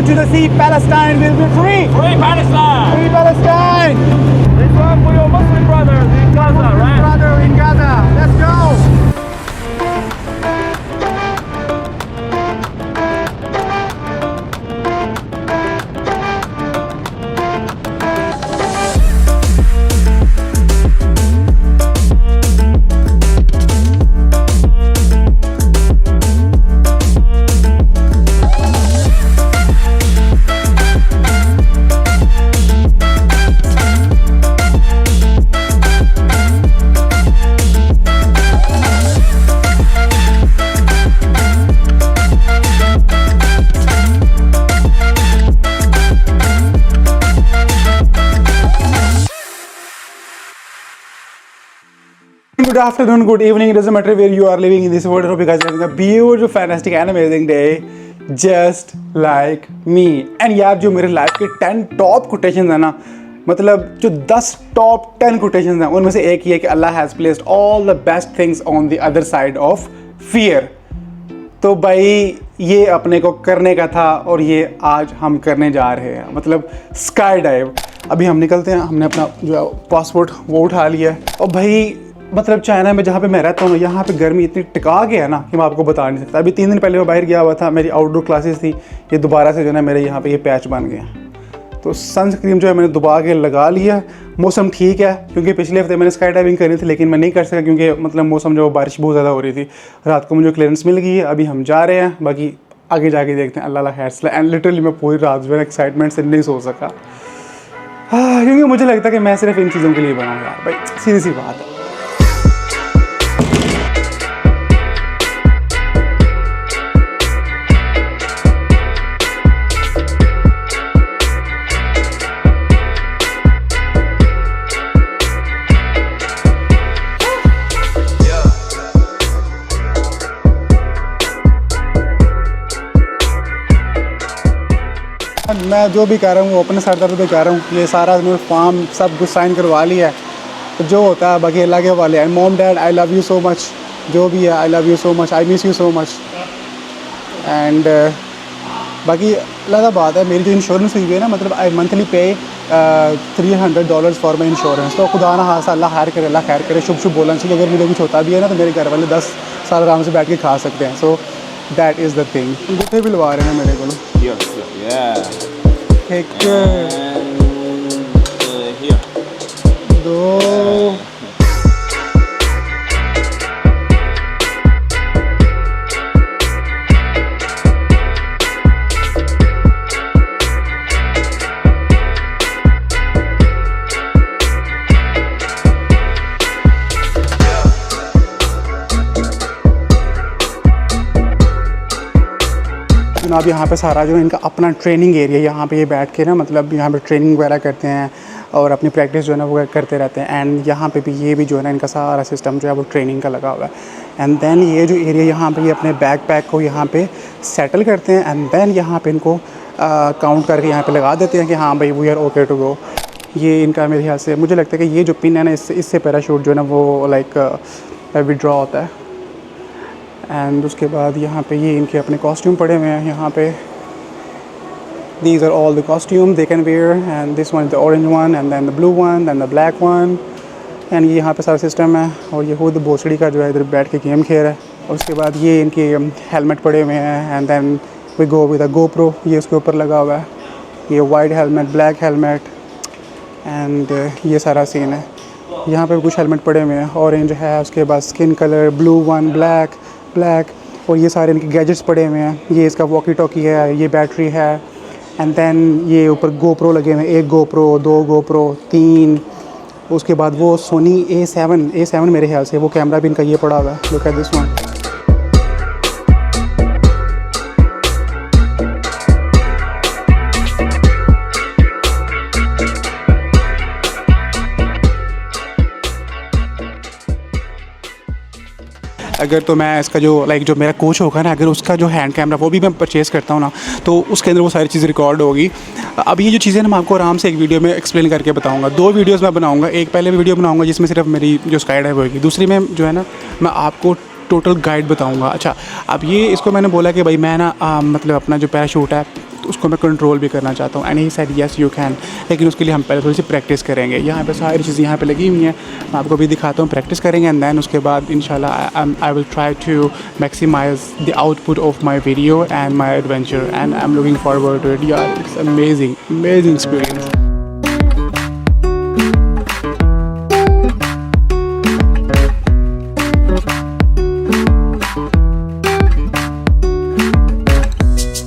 to the sea, Palestine will be free. Free Palestine! Free Palestine. This one for your Muslim brothers in Gaza, right? Brother in Gaza. Let's go. Good afternoon, good evening, it doesn't matter where you are living in this world. I hope you guys are having a beautiful, fantastic and amazing day just like me. And यार जो मेरे life के 10 top quotations है ना, मतलब जो 10 top 10 quotations हैं उनमें से एक ही है कि Allah has placed all the best things on the other side of fear. तो भाई ये अपने को करने का था और ये आज हम करने जा रहे हैं, मतलब स्काई डाइव। अभी हम निकलते हैं, हमने अपना जो पासपोर्ट वो उठा लिया है। और भाई मतलब चाइना में जहाँ पे मैं रहता हूँ यहाँ पे गर्मी इतनी टिका गया है ना कि मैं आपको बता नहीं सकता। अभी 3 दिन पहले मैं बाहर गया हुआ था, मेरी आउटडोर क्लासेस थी, ये दोबारा से जो है मेरे यहाँ पे ये पैच बन गया। तो सनस्क्रीन जो है मैंने दबा के लगा लिया। मौसम ठीक है क्योंकि पिछले हफ्ते मैंने स्काई डाइविंग करी थी लेकिन मैं नहीं कर सका क्योंकि मतलब मौसम जो बारिश बहुत ज़्यादा हो रही थी। रात को मुझे क्लियरेंस मिल गई है, अभी हम जा रहे हैं, बाकी आगे जाके देखते हैं। अल्लाह खैर से। एंड लिटरली मैं पूरी रात जो है एक्साइटमेंट से नहीं सो सका क्योंकि मुझे लगता है कि मैं सिर्फ इन चीज़ों के लिए बना हूँ यार, भाई सीधी सी बात है। मैं जो भी कह रहा हूँ वो अपने सरदार पे कह रहा हूँ। ये सारा मैंने फॉर्म सब कुछ साइन करवा लिया है, तो जो होता है बाकी अल्लाह के वाले। And mom dad I love you so much, जो भी है I love you so much, I miss you so much. And बाकी अलग बात है, मेरी जो इंश्योरेंस हुई है ना, मतलब आई मंथली पे $300 फॉर माई इंश्योरेंस। तो खुदा ना हासा अल्लाह खैर करे, अल्लाह खैर करे, शुभ शुभ बोलना चाहिए। अगर मुझे कुछ होता भी है ना तो मेरे घर वाले 10 साल आराम से बैठ के खा सकते हैं। So that is the thing. अंगूठे भी लगा रहे हैं मेरे को। एक Here. 2 जनाब यहाँ पे सारा जो इनका अपना ट्रेनिंग एरिया, यहाँ पे ये बैठ के ना मतलब यहाँ पे ट्रेनिंग वगैरह करते हैं और अपनी प्रैक्टिस जो है ना वो करते रहते हैं। एंड यहाँ पे भी ये भी जो है ना इनका सारा सिस्टम जो है वो ट्रेनिंग का लगा हुआ है। एंड देन ये जो एरिया यहाँ पे ये अपने बैकपैक को यहाँ पे सेटल करते हैं एंड देन यहाँ पे इनको काउंट करके यहाँ पे लगा देते हैं कि हाँ भाई we are okay to go. ये इनका मेरे ख्याल से मुझे लगता है कि ये जो पिन है ना इससे पैराशूट जो है ना वो लाइक विड्रॉ होता है। एंड उसके बाद यहाँ पे ये इनके अपने कॉस्ट्यूम पड़े हुए हैं यहाँ पे। These are all the costumes they can wear and this one is the orange one and then the blue one then the black one। And ये यहाँ पे सारा सिस्टम है और ये खुद भोसड़ी का जो है इधर बैठ के गेम खेल रहा है। और उसके बाद ये इनके हेलमेट पड़े हुए हैं and then we go with a GoPro, ये उसके ऊपर लगा हुआ है। ये white helmet, black helmet and ये सारा सीन है। यहाँ पे कुछ हेलमेट पड़े हुए हैं, ऑरेंज है, उसके बाद skin colour, blue one, black और ये सारे इनके गैजेट्स पड़े हुए हैं। ये इसका वॉकी टॉकी है, ये बैटरी है एंड देन ये ऊपर GoPro लगे हुए हैं, 1 GoPro, 2 GoPro, 3। उसके बाद वो सोनी A7 मेरे ख्याल से वो कैमरा भी इनका ये पड़ा हुआ है। Look at this one. अगर तो मैं इसका जो जो मेरा कोच होगा ना, अगर उसका जो हैंड कैमरा वो भी मैं परचेज़ करता हूँ ना तो उसके अंदर वो सारी चीज़ें रिकॉर्ड होगी। अब ये जो चीज़ें ना मैं आपको आराम से एक वीडियो में एक्सप्लेन करके बताऊँगा। 2 वीडियोज़ मैं बनाऊँगा, एक पहले वीडियो बनाऊँगा जिसमें सिर्फ मेरी जो स्काई डाइव होगी, दूसरी में जो है ना मैं आपको टोटल गाइड बताऊँगा। अच्छा, अब ये इसको मैंने बोला कि भाई मैं ना मतलब अपना जो पैराशूट है उसको मैं कंट्रोल भी करना चाहता हूँ। And he said yes you can, लेकिन उसके लिए हम पहले थोड़ी सी प्रैक्टिस करेंगे। यहाँ पे सारी चीज़ें यहाँ पे लगी हुई हैं, मैं आपको भी दिखाता हूँ। प्रैक्टिस करेंगे एंड देन उसके बाद इंशाल्लाह I will try to maximize the output of my video and my adventure and I am looking forward to it. यार it's amazing experience.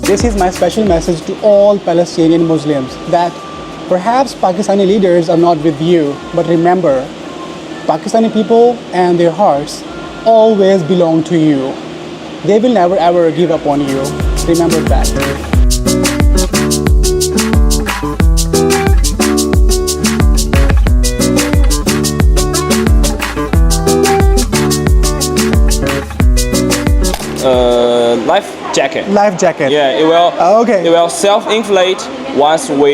This is my special message to all Palestinian Muslims that perhaps Pakistani leaders are not with you, but remember, Pakistani people and their hearts always belong to you. They will never ever give up on you. Remember that. Life jacket. Life jacket. Yeah, it will. Okay. It will self-inflate once we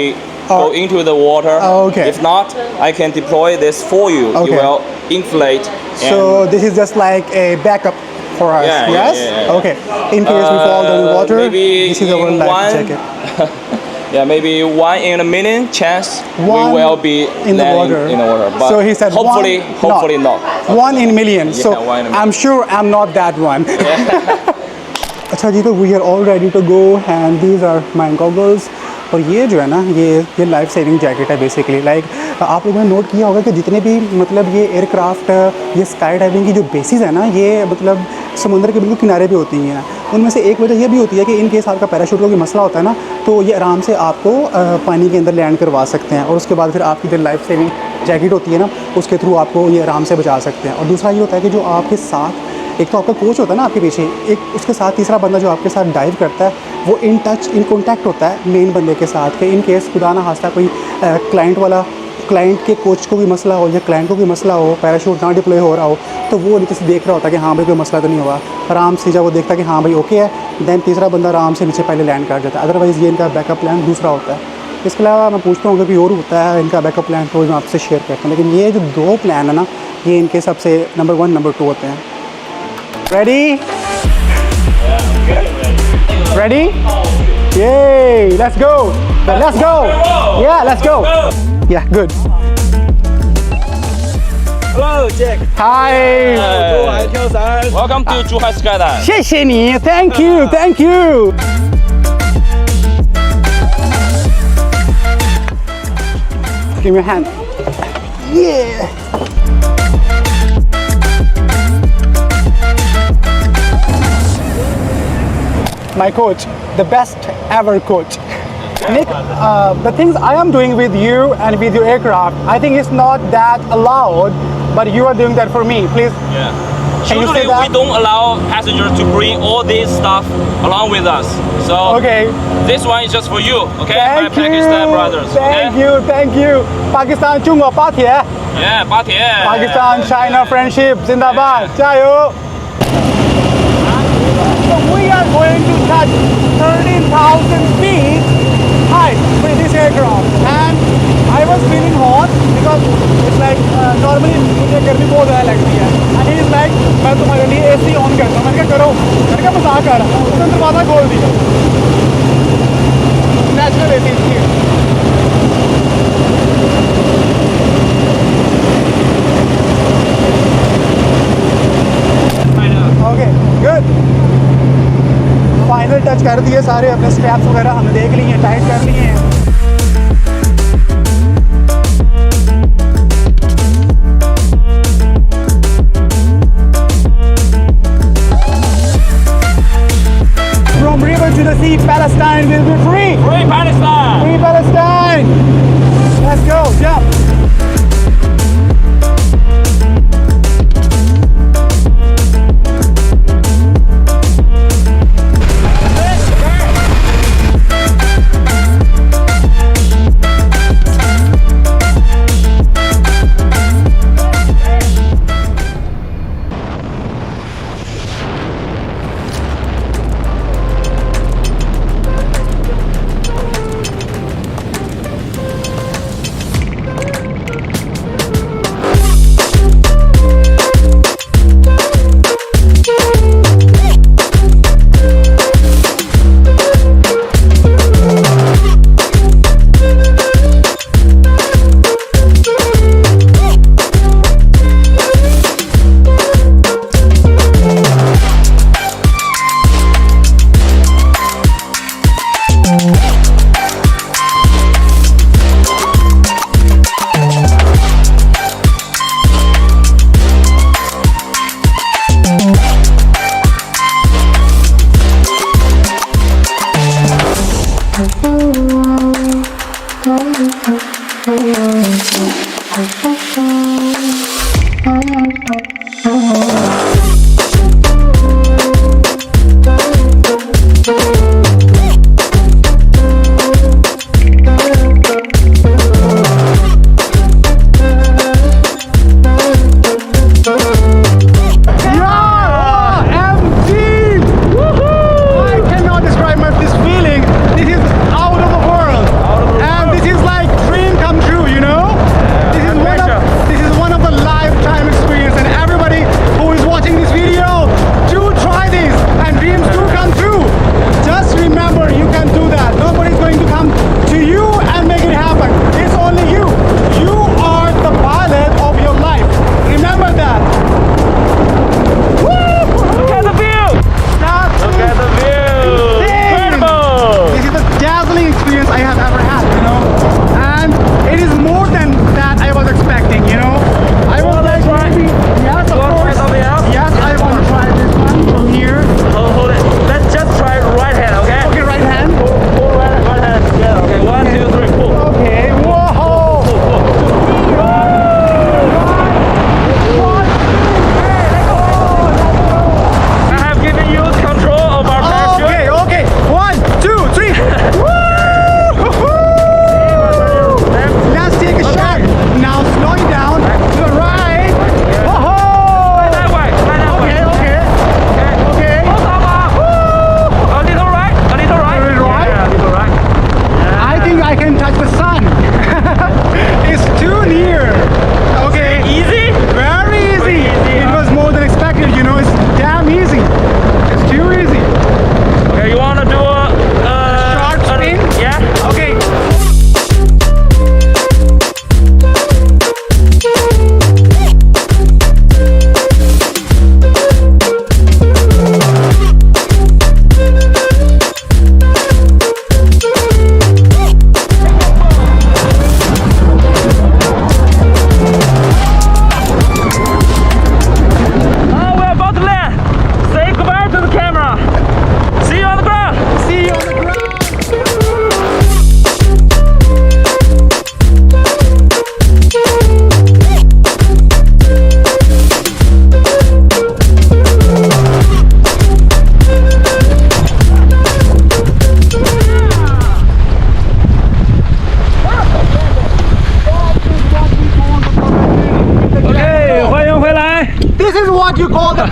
go into the water. Okay. If not, I can deploy this for you. Okay. It will inflate. So this is just like a backup for us. Yeah, yes. yeah. Okay. In case we fall down in water, maybe this is our in life jacket. Yeah, maybe 1 in a million chance we One will be in the landing water. in the water. But So he said hopefully not. 1 in million. Yeah, So 1 in a million. I'm sure I'm not that one. अच्छा जी, तो we are all ready to go and these are my goggles. और ये जो है ना, ये life saving jacket है बेसिकली। लाइक आप लोगों ने नोट किया होगा कि जितने भी मतलब ये एयरक्राफ्ट, ये स्काई डाइविंग की जो बेसिस है ना, ये मतलब समुद्र के बिल्कुल किनारे पे होती हैं। उनमें से एक वजह ये भी होती है कि इन केस आपका पैराशूट का कोई मसला होता है ना, तो ये आराम से आपको पानी के अंदर लैंड करवा सकते हैं। और उसके बाद फिर आपकी जो लाइफ सेविंग जैकेट होती है ना, उसके थ्रू आपको ये आराम से बचा सकते हैं। और दूसरा ये होता है कि जो आपके साथ एक तो आपका कोच होता है ना आपके पीछे, एक उसके साथ तीसरा बंदा जो आपके साथ डाइव करता है, वो इन टच, इन कॉन्टैक्ट होता है मेन बंदे के साथ कि इन केस खुदा ना खास्ता कोई क्लाइंट के कोच को भी मसला हो या क्लाइंट को भी मसला हो, पैराशूट ना डिप्लॉय हो रहा हो, तो वो नीचे से देख रहा होता है कि हाँ भाई कोई मसला तो नहीं हुआ। आराम से जब वो देखता है कि हाँ भाई ओके है, दैन तीसरा बंदा आराम से नीचे पहले लैंड कर जाता है। अदरवाइज़ ये इनका बैकअप प्लान दूसरा होता है। इसके अलावा मैं पूछता हूँ कि और होता है इनका बैकअप प्लान, तो मैं आपसे शेयर करता हूँ। लेकिन ये जो 2 प्लान है ना, ये इनके सबसे नंबर 1 नंबर 2 होते हैं। Ready? Ready? Yay! Let's go! Let's go! Yeah, let's go! Yeah, good. Hello, Jack. Hi! Welcome to Zhuhai Skydive. 谢谢你 Thank you! Thank you! Give me a hand. Yeah! My coach, the best ever coach. Nick, the things I am doing with you and with your aircraft, I think it's not that allowed, but you are doing that for me. Please, Yeah. Can you say Usually we that? don't allow passengers to bring all this stuff along with us. So Okay. this one is just for you, okay? My thank you. Pakistan brothers. Thank okay? you, thank you. Pakistan 中国巴铁 Yeah, Batia. Pakistan China friendship Zindabad. Jayo. So we are going to touch 13,000 feet height with this aircraft, and I was feeling hot because it's like normally मुझे गर्मी बहुत ज़्यादा लगती है, and he is like मैं तुम्हारे लिए AC on करता हूँ। मैंने कहा करो, मैंने कहा मजाक कर रहा हूँ। उसने दरवाज़ा खोल दिया। नेचुरल AC थी। Okay good. फाइनल टच कर दिए सारे, अपने स्ट्रैप्स वगैरह हमने देख लिए हैं, टाइट कर लिए हैं। From river to the sea, Palestine will be free. Free Palestine. Free Palestine. Let's go, jump.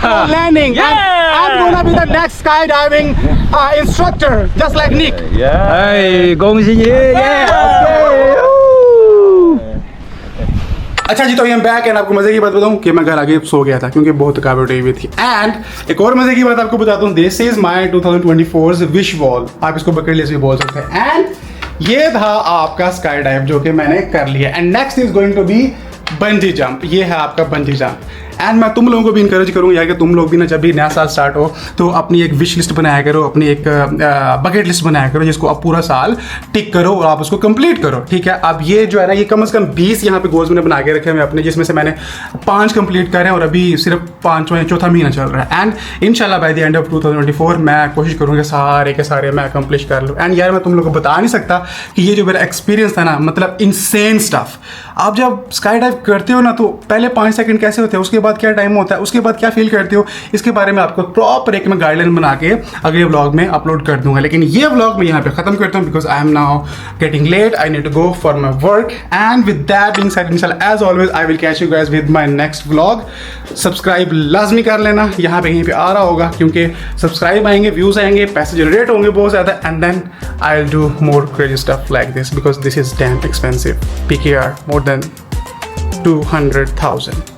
landing. Yeah. I'm gonna be the next skydiving instructor, just like Nick. Hey,恭喜你 yeah okay अच्छा जी, तो हम back and आपको मजे की बात बताऊं कि मैं घर आके सो गया था क्योंकि बहुत थकावट हुई थी। एंड एक और मजे की बात आपको बताता हूँ, this is my 2024 wish wall, आप इसको बकेट लिस्ट भी बोल सकते हैं। एंड ये था आपका स्काई डाइव जो कि मैंने कर लिया। And next is going to be bungee jump, ये है आपका बंजी जंप। एंड मैं तुम लोगों को भी इंकरेज करूँगा यार कि तुम लोग भी ना जब भी नया साल स्टार्ट हो तो अपनी एक विश लिस्ट बनाया करो, अपनी एक बकेट लिस्ट बनाया करो जिसको आप पूरा साल टिक करो और आप उसको कंप्लीट करो, ठीक है। अब ये जो है ना, ये कम से कम 20 यहाँ पे गोल्स मैंने बना के रखे हैं अपने, जिसमें से मैंने 5 कंप्लीट करे हैं और अभी सिर्फ 5वां चौथा महीना चल रहा है। एंड इंशाल्लाह बाय द एंड ऑफ 2024 मैं कोशिश करूँगा सारे के सारे मैं अकम्प्लिश कर लूँ। एंड यार मैं तुम लोग को बता नहीं सकता कि ये जो मेरा एक्सपीरियंस था ना, मतलब इनसेन स्टफ। आप जब स्काई डाइव करते हो ना तो पहले 5 सेकंड कैसे होते हैं, उसके बाद क्या टाइम होता है, उसके बाद क्या फील करते हो, इसके बारे में आपको प्रॉपर एक मैं गाइडलाइन बना के अगले व्लॉग में अपलोड कर दूंगा। लेकिन ये व्लॉग मैं यहाँ पे खत्म करता हूँ because I am now getting late, I need to go for my work. And with that being said, इंशाल्लाह as always I will catch you guys with my next vlog. Subscribe लाजमी कर लेना, यहाँ पे कहीं पे आ रहा होगा क्योंकि सब्सक्राइब आएंगे, व्यूज आएंगे, पैसे जनरेट होंगे बहुत ज़्यादा। And then I will do more crazy stuff like this because this is damn expensive. PKR more than 200,000.